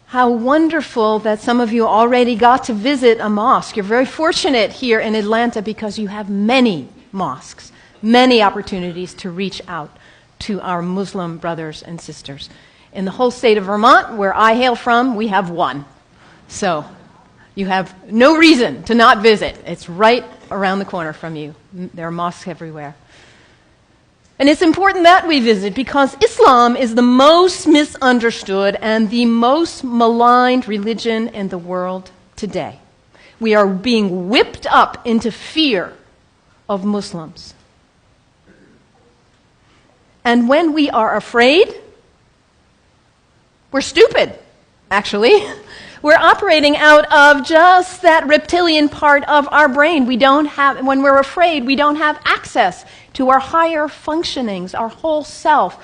How wonderful that some of you already got to visit a mosque. You're very fortunate here in Atlanta because you have many mosques, many opportunities to reach out to our Muslim brothers and sisters. In the whole state of Vermont, where I hail from, we have one. So you have no reason to not visit. It's right around the corner from you. There are mosques everywhere. And it's important that we visit because Islam is the most misunderstood and the most maligned religion in the world today. We are being whipped up into fear of Muslims. And when we are afraid, we're stupid, actually. We're operating out of just that reptilian part of our brain. When we're afraid, we don't have access to our higher functionings, our whole self,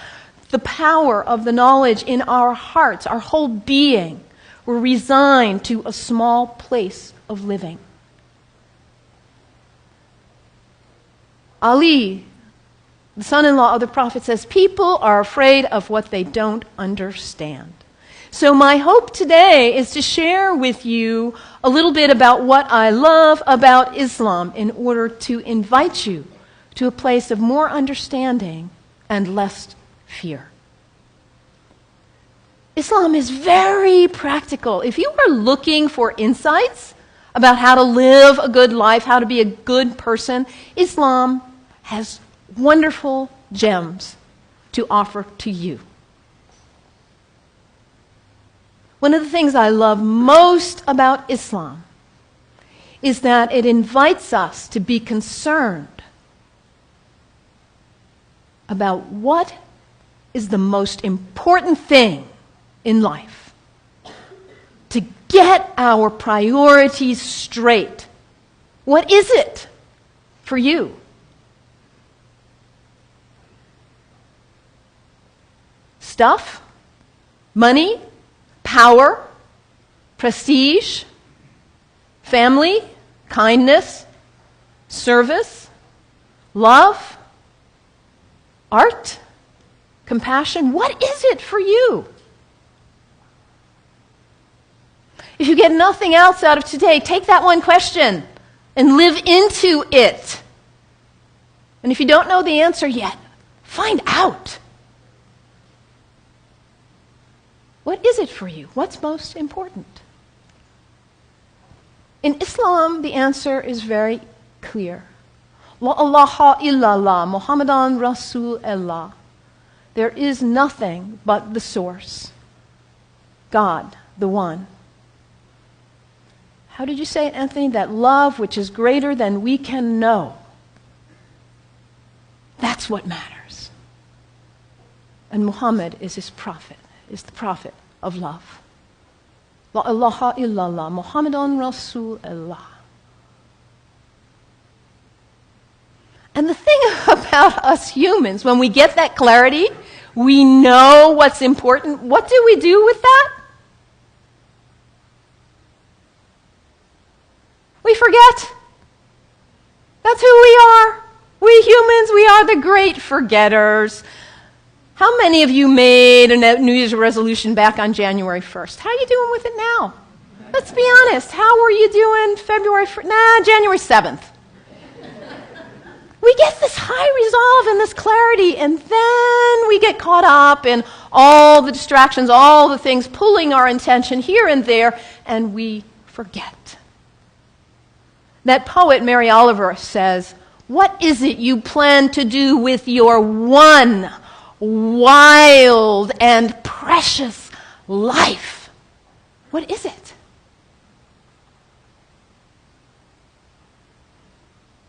the power of the knowledge in our hearts, our whole being. We're resigned to a small place of living. Ali, the son-in-law of the Prophet, says, people are afraid of what they don't understand. So my hope today is to share with you a little bit about what I love about Islam in order to invite you to a place of more understanding and less fear. Islam is very practical. If you are looking for insights about how to live a good life, how to be a good person, Islam has wonderful gems to offer to you. One of the things I love most about Islam is that it invites us to be concerned about what is the most important thing in life. To get our priorities straight. What is it for you? Stuff? Money? Power? Prestige? Family? Kindness? Service? Love? Art? Compassion? What is it for you? If you get nothing else out of today, take that one question and live into it. And if you don't know the answer yet, find out. What is it for you? What's most important? In Islam, the answer is very clear. La ilaha illallah, Muhammadan Rasulullah. There is nothing but the source. God, the one. How did you say it, Anthony? That love which is greater than we can know. That's what matters. And Muhammad is his prophet, is the prophet of love. La ilaha illallah, Muhammadan Rasulullah. And the thing about us humans, when we get that clarity, we know what's important. What do we do with that? We forget. That's who we are. We humans, we are the great forgetters. How many of you made a New Year's resolution back on January 1st? How are you doing with it now? Let's be honest. How were you doing January 7th? We get this high resolve and this clarity, and then we get caught up in all the distractions, all the things pulling our attention here and there, and we forget. That poet, Mary Oliver, says, what is it you plan to do with your one wild and precious life? What is it?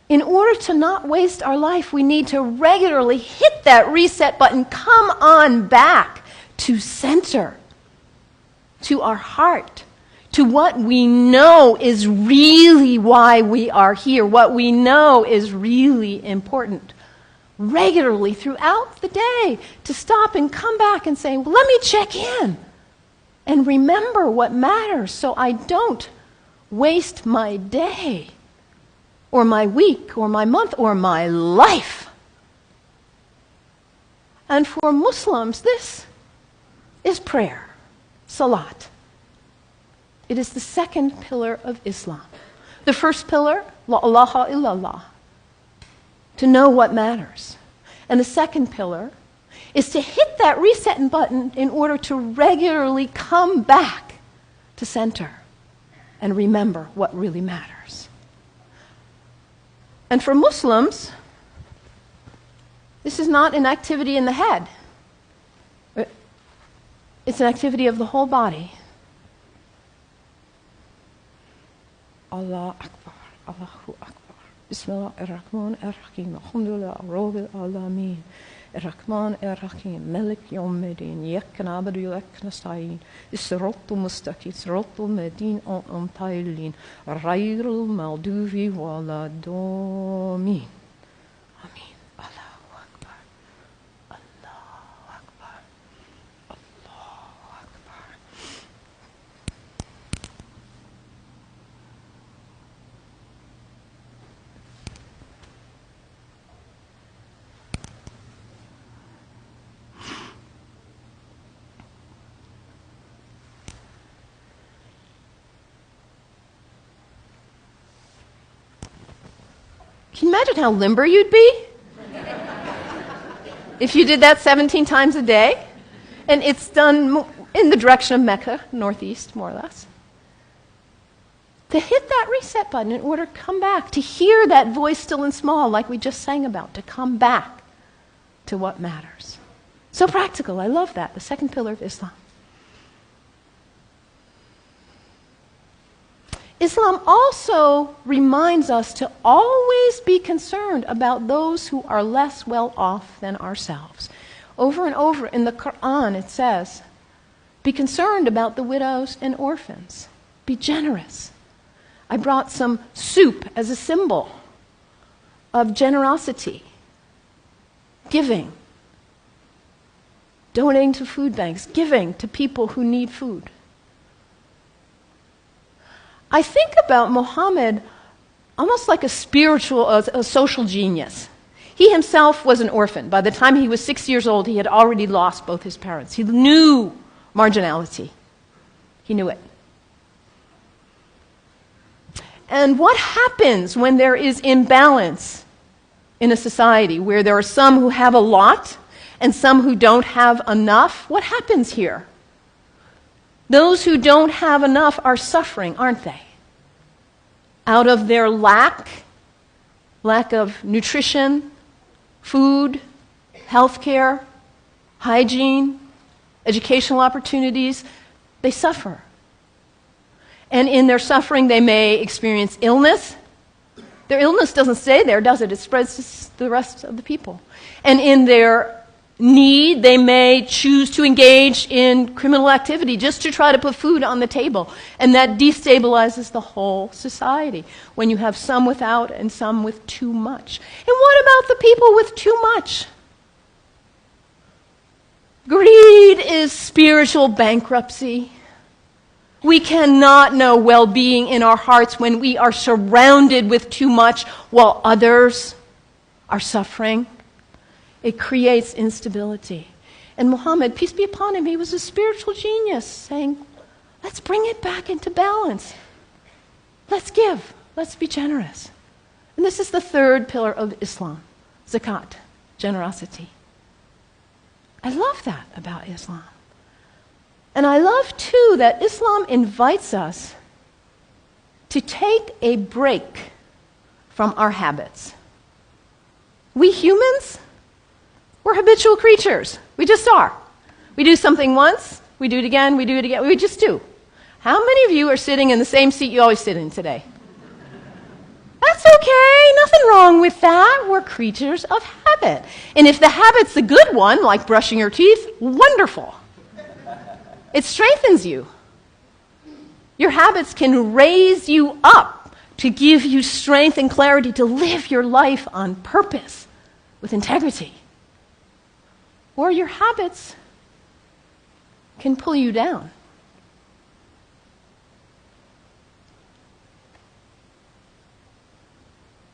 In order to not waste our life, we need to regularly hit that reset button, come on back to center, to our heart, to what we know is really why we are here, what we know is really important. Regularly throughout the day, to stop and come back and say, well, let me check in and remember what matters so I don't waste my day or my week or my month or my life. And for Muslims, this is prayer, salat. It is the second pillar of Islam. The first pillar, la ilaha illallah, to know what matters. And the second pillar is to hit that reset button in order to regularly come back to center and remember what really matters. And for Muslims, this is not an activity in the head. It's an activity of the whole body. Allah Akbar, Allahu Akbar. Bismillah ar-Rahman ar-Rahim. Alhamdulillah, Rabbil Alameen. Ar-Rahman ar-Rahim. Malik Yawmiddin. Iyyaka na'budu wa iyyaka nasta'in. As-siratal mustaqim. Siratal ladhina an'amta 'alayhim. Ghayril maghdubi waladdallin. Amin. Allahu Akbar. Allahu Akbar. Allahu Akbar. Can you imagine how limber you'd be if you did that 17 times a day? And it's done in the direction of Mecca, northeast, more or less. To hit that reset button in order to come back, to hear that voice still and small like we just sang about, to come back to what matters. So practical, I love that, the second pillar of Islam. Islam also reminds us to always be concerned about those who are less well off than ourselves. Over and over in the Quran it says, be concerned about the widows and orphans. Be generous. I brought some soup as a symbol of generosity, giving, donating to food banks, giving to people who need food. I think about Muhammad almost like a spiritual, a social genius. He himself was an orphan. By the time he was 6 years old, he had already lost both his parents. He knew marginality. He knew it. And what happens when there is imbalance in a society where there are some who have a lot and some who don't have enough? What happens here? Those who don't have enough are suffering, aren't they? Out of their lack of nutrition, food, healthcare, hygiene, educational opportunities, they suffer. And in their suffering, they may experience illness. Their illness doesn't stay there, does it? It spreads to the rest of the people. And in their need, they may choose to engage in criminal activity just to try to put food on the table. And that destabilizes the whole society when you have some without and some with too much. And what about the people with too much? Greed is spiritual bankruptcy. We cannot know well-being in our hearts when we are surrounded with too much while others are suffering. It creates instability. And Muhammad, peace be upon him, he was a spiritual genius, saying, let's bring it back into balance. Let's give. Let's be generous. And this is the third pillar of Islam, zakat, generosity. I love that about Islam. And I love, too, that Islam invites us to take a break from our habits. We humans, we're habitual creatures. We just are. We do something once, we do it again, we just do. How many of you are sitting in the same seat you always sit in today? That's okay, nothing wrong with that. We're creatures of habit. And if the habit's the good one, like brushing your teeth, wonderful. It strengthens you. Your habits can raise you up to give you strength and clarity to live your life on purpose with integrity. Or your habits can pull you down.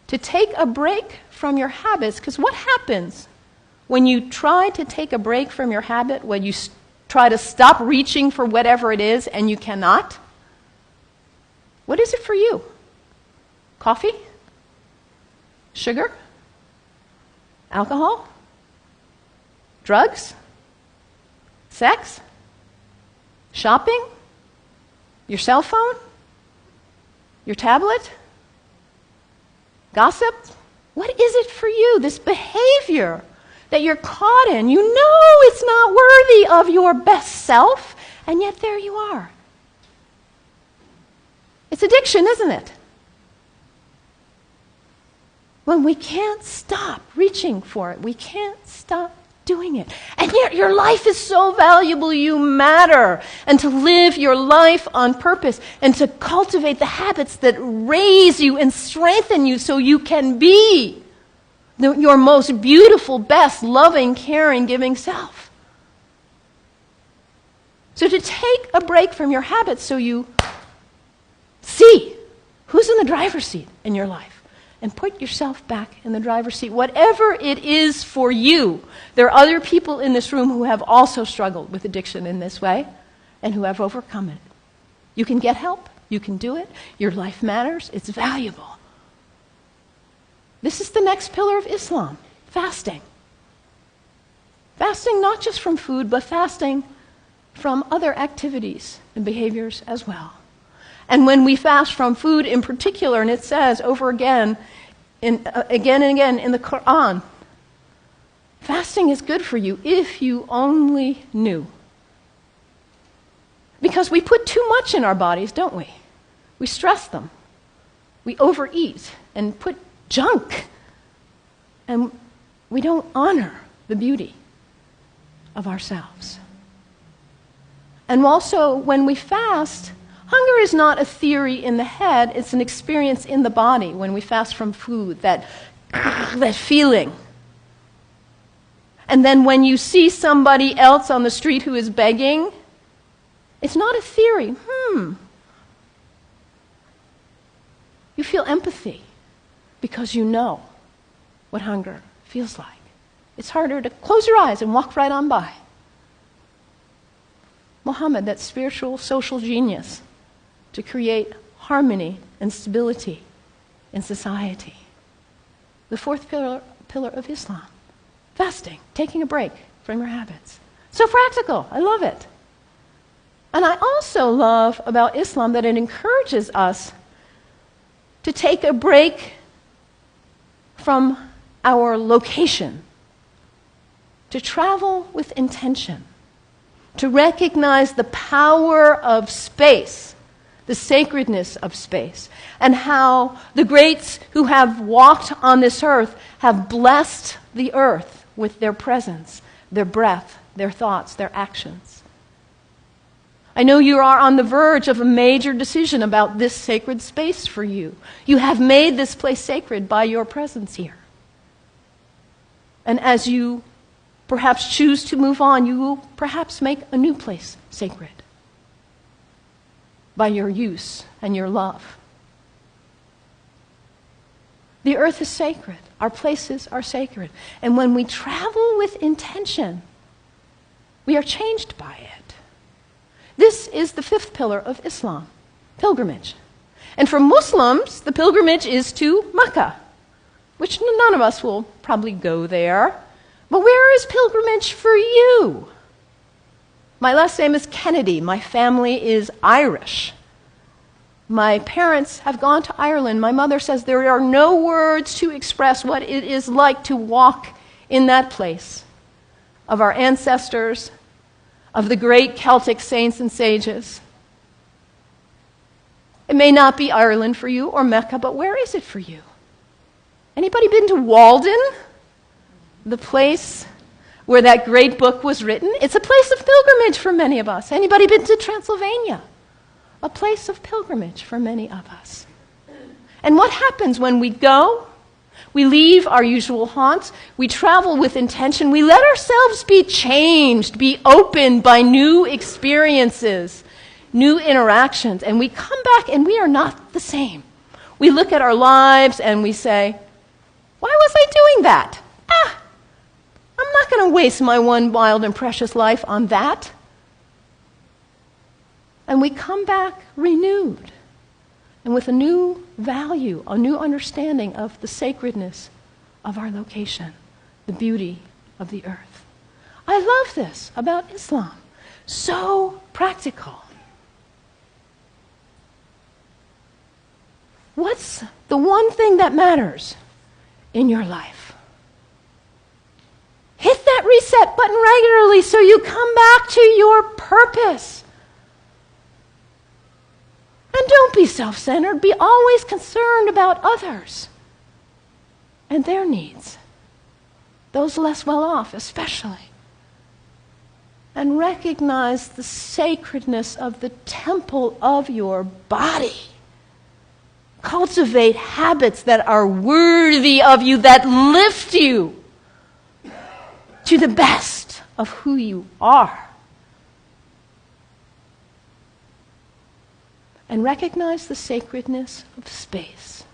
To take a break from your habits, because what happens when you try to take a break from your habit, when you try to stop reaching for whatever it is and you cannot? What is it for you? Coffee? Sugar? Alcohol? Drugs? Sex? Shopping? Your cell phone? Your tablet? Gossip? What is it for you, this behavior that you're caught in? You know it's not worthy of your best self, and yet there you are. It's addiction, isn't it? When we can't stop reaching for it, we can't stop doing it. And yet your life is so valuable, you matter. And to live your life on purpose and to cultivate the habits that raise you and strengthen you so you can be your most beautiful, best, loving, caring, giving self. So to take a break from your habits so you see who's in the driver's seat in your life. And put yourself back in the driver's seat. Whatever it is for you. There are other people in this room who have also struggled with addiction in this way and who have overcome it. You can get help. You can do it. Your life matters. It's valuable. This is the next pillar of Islam, fasting. Fasting not just from food, but fasting from other activities and behaviors as well. And when we fast from food in particular, and it says over again and again in the Quran, fasting is good for you if you only knew. Because we put too much in our bodies, don't we? We stress them. We overeat and put junk. And we don't honor the beauty of ourselves. And also, when we fast, hunger is not a theory in the head, it's an experience in the body when we fast from food, that feeling. And then when you see somebody else on the street who is begging, it's not a theory. You feel empathy because you know what hunger feels like. It's harder to close your eyes and walk right on by. Muhammad, that spiritual social genius, to create harmony and stability in society. The fourth pillar of Islam, fasting, taking a break from your habits. So practical, I love it. And I also love about Islam that it encourages us to take a break from our location, to travel with intention, to recognize the power of space, the sacredness of space, and how the greats who have walked on this earth have blessed the earth with their presence, their breath, their thoughts, their actions. I know you are on the verge of a major decision about this sacred space for you. You have made this place sacred by your presence here. And as you perhaps choose to move on, you will perhaps make a new place sacred by your use and your love. The earth is sacred. Our places are sacred. And when we travel with intention, we are changed by it. This is the fifth pillar of Islam, pilgrimage. And for Muslims, the pilgrimage is to Mecca, which none of us will probably go there. But where is pilgrimage for you? My last name is Kennedy. My family is Irish. My parents have gone to Ireland. My mother says there are no words to express what it is like to walk in that place of our ancestors, of the great Celtic saints and sages. It may not be Ireland for you or Mecca, but where is it for you? Anybody been to Walden? The place where that great book was written? It's a place of pilgrimage for many of us. Anybody been to Transylvania? A place of pilgrimage for many of us. And what happens when we go? We leave our usual haunts. We travel with intention. We let ourselves be changed, be opened by new experiences, new interactions. And we come back and we are not the same. We look at our lives and we say, why was I doing that? I'm not going to waste my one wild and precious life on that. And we come back renewed, and with a new value, a new understanding of the sacredness of our location, the beauty of the earth. I love this about Islam. So practical. What's the one thing that matters in your life? Hit that reset button regularly so you come back to your purpose. And don't be self-centered. Be always concerned about others and their needs, those less well off especially. And recognize the sacredness of the temple of your body. Cultivate habits that are worthy of you, that lift you to the best of who you are. And recognize the sacredness of space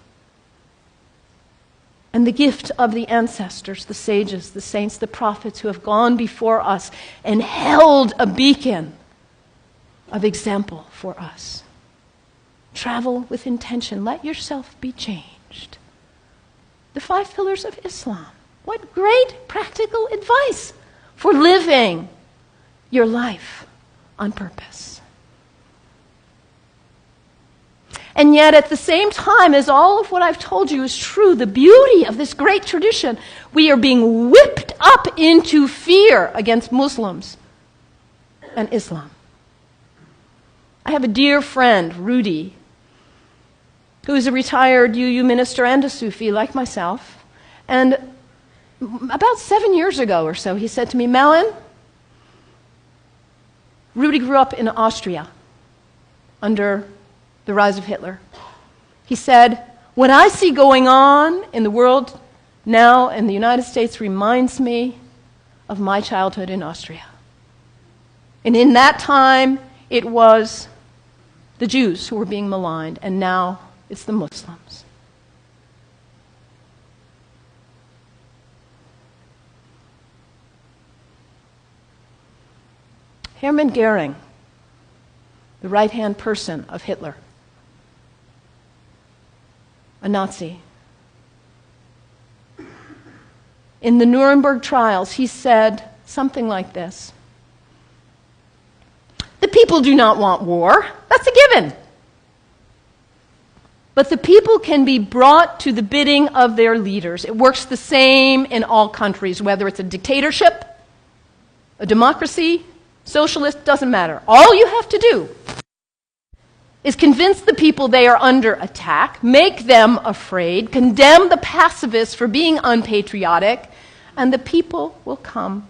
and the gift of the ancestors, the sages, the saints, the prophets who have gone before us and held a beacon of example for us. Travel with intention. Let yourself be changed. The 5 pillars of Islam. What great practical advice for living your life on purpose. And yet, at the same time as all of what I've told you is true, the beauty of this great tradition, we are being whipped up into fear against Muslims and Islam. I have a dear friend, Rudy, who is a retired UU minister and a Sufi like myself. And about 7 years ago or so, he said to me, Melon, Rudy grew up in Austria under the rise of Hitler. He said, what I see going on in the world now in the United States reminds me of my childhood in Austria. And in that time, it was the Jews who were being maligned, and now it's the Muslims. Hermann Goering, the right-hand person of Hitler, a Nazi. In the Nuremberg trials, he said something like this: the people do not want war. That's a given. But the people can be brought to the bidding of their leaders. It works the same in all countries, whether it's a dictatorship, a democracy, socialist, doesn't matter. All you have to do is convince the people they are under attack, make them afraid, condemn the pacifists for being unpatriotic, and the people will come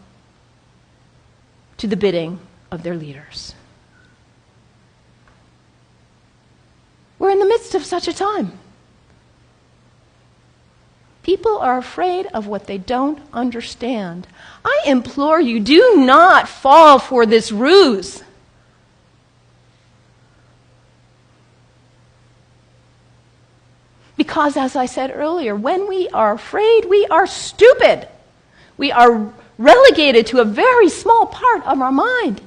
to the bidding of their leaders. We're in the midst of such a time. People are afraid of what they don't understand. I implore you, do not fall for this ruse. Because, as I said earlier, when we are afraid, we are stupid. We are relegated to a very small part of our mind.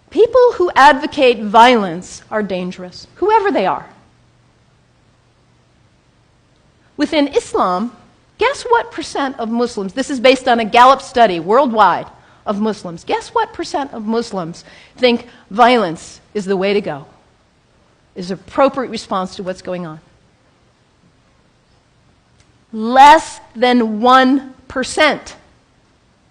People who advocate violence are dangerous, whoever they are. Within Islam, guess what percent of Muslims, this is based on a Gallup study worldwide of Muslims, guess what percent of Muslims think violence is the way to go, is an appropriate response to what's going on? Less than 1%.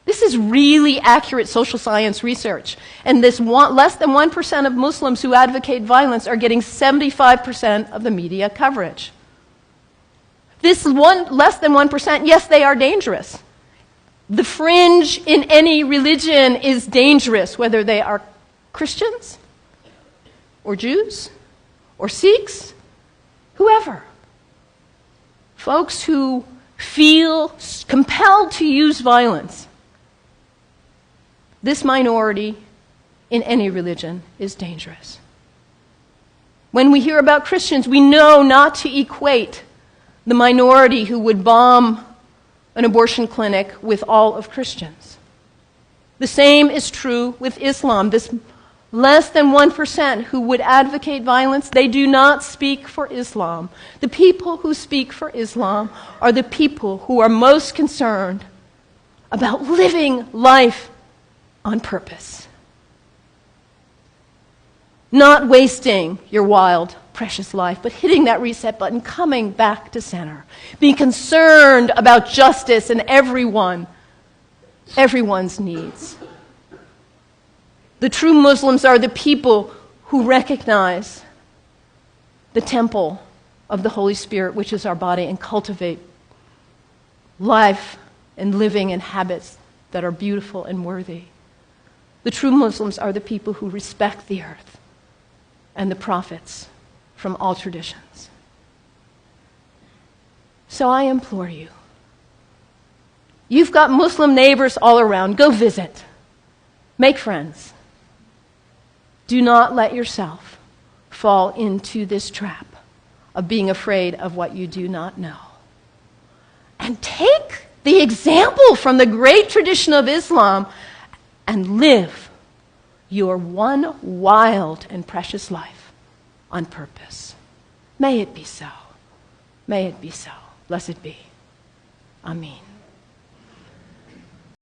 This is really accurate social science research. And this less than 1% of Muslims who advocate violence are getting 75% of the media coverage. This less than 1%, yes, they are dangerous. The fringe in any religion is dangerous, whether they are Christians or Jews or Sikhs, whoever. Folks who feel compelled to use violence. This minority in any religion is dangerous. When we hear about Christians, we know not to equate the minority who would bomb an abortion clinic with all of Christians. The same is true with Islam. This Less than 1% who would advocate violence, they do not speak for Islam. The people who speak for Islam are the people who are most concerned about living life on purpose. Not wasting your wild, precious life, but hitting that reset button, coming back to center. Being concerned about justice and everyone's needs. The true Muslims are the people who recognize the temple of the Holy Spirit, which is our body, and cultivate life and living and habits that are beautiful and worthy. The true Muslims are the people who respect the earth and the prophets from all traditions. So I implore you, you've got Muslim neighbors all around. Go visit. Make friends. Do not let yourself fall into this trap of being afraid of what you do not know. And take the example from the great tradition of Islam and live your one wild and precious life on purpose. May it be so. May it be so. Blessed be. Amen.